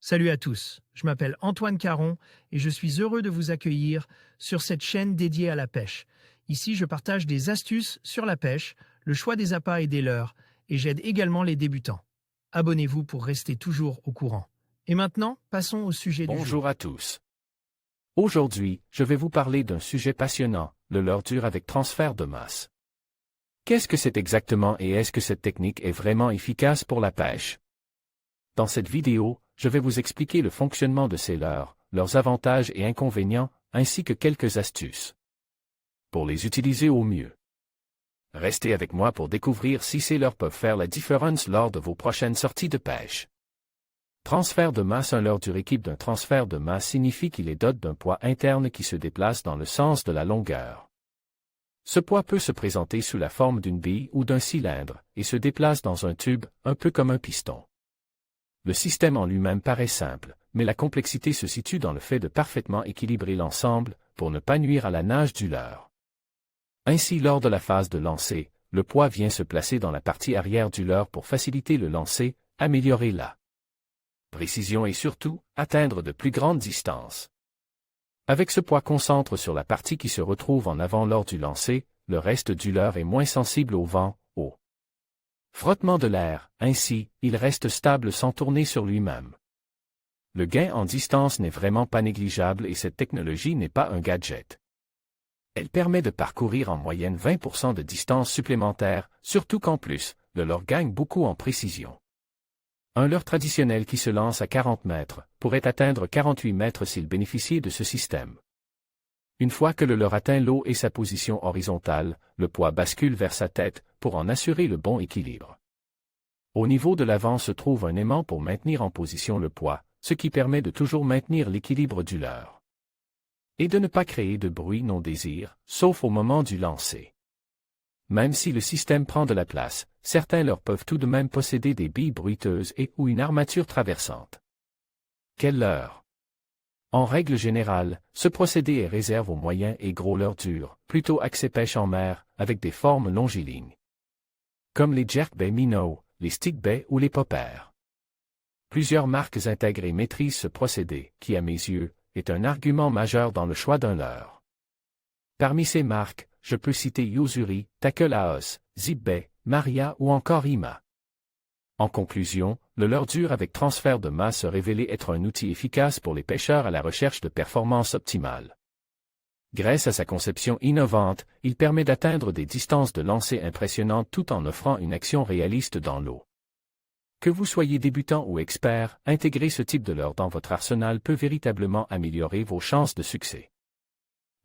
Salut à tous, je m'appelle Antoine Caron et je suis heureux de vous accueillir sur cette chaîne dédiée à la pêche. Ici, je partage des astuces sur la pêche, le choix des appâts et des leurres, et j'aide également les débutants. Abonnez-vous pour rester toujours au courant. Et maintenant, passons au sujet du jour. Bonjour à tous. Aujourd'hui, je vais vous parler d'un sujet passionnant, le leurre dur avec transfert de masse. Qu'est-ce que c'est exactement et est-ce que cette technique est vraiment efficace pour la pêche? Dans cette vidéo, je vais vous expliquer le fonctionnement de ces leurres, leurs avantages et inconvénients, ainsi que quelques astuces pour les utiliser au mieux. Restez avec moi pour découvrir si ces leurres peuvent faire la différence lors de vos prochaines sorties de pêche. Transfert de masse. Un leurre dur équipe d'un transfert de masse signifie qu'il est doté d'un poids interne qui se déplace dans le sens de la longueur. Ce poids peut se présenter sous la forme d'une bille ou d'un cylindre, et se déplace dans un tube, un peu comme un piston. Le système en lui-même paraît simple, mais la complexité se situe dans le fait de parfaitement équilibrer l'ensemble, pour ne pas nuire à la nage du leurre. Ainsi, lors de la phase de lancer, le poids vient se placer dans la partie arrière du leurre pour faciliter le lancer, améliorer la précision et surtout, atteindre de plus grandes distances. Avec ce poids concentré sur la partie qui se retrouve en avant lors du lancer, le reste du leurre est moins sensible au vent, au frottement de l'air, ainsi, il reste stable sans tourner sur lui-même. Le gain en distance n'est vraiment pas négligeable et cette technologie n'est pas un gadget. Elle permet de parcourir en moyenne 20% de distance supplémentaire, surtout qu'en plus, le leurre gagne beaucoup en précision. Un leurre traditionnel qui se lance à 40 mètres pourrait atteindre 48 mètres s'il bénéficiait de ce système. Une fois que le leurre atteint l'eau et sa position horizontale, le poids bascule vers sa tête pour en assurer le bon équilibre. Au niveau de l'avant se trouve un aimant pour maintenir en position le poids, ce qui permet de toujours maintenir l'équilibre du leurre. Et de ne pas créer de bruit non désiré, sauf au moment du lancer. Même si le système prend de la place, certains leurres peuvent tout de même posséder des billes bruiteuses et ou une armature traversante. Quel leurre? En règle générale, ce procédé est réservé aux moyens et gros leurres durs, plutôt axés pêche en mer, avec des formes longilignes. Comme les jerkbaits minnows, les stickbaits ou les poppers. Plusieurs marques intégrées maîtrisent ce procédé, qui à mes yeux, est un argument majeur dans le choix d'un leurre. Parmi ces marques, je peux citer Yo-Zuri, Tackle House, Zip-Bait, Maria ou encore Ima. En conclusion, le leurre dur avec transfert de masse s'est révélé être un outil efficace pour les pêcheurs à la recherche de performances optimales. Grâce à sa conception innovante, il permet d'atteindre des distances de lancer impressionnantes tout en offrant une action réaliste dans l'eau. Que vous soyez débutant ou expert, intégrer ce type de leurre dans votre arsenal peut véritablement améliorer vos chances de succès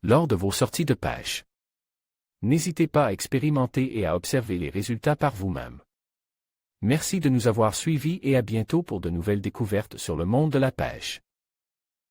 lors de vos sorties de pêche. N'hésitez pas à expérimenter et à observer les résultats par vous-même. Merci de nous avoir suivis et à bientôt pour de nouvelles découvertes sur le monde de la pêche.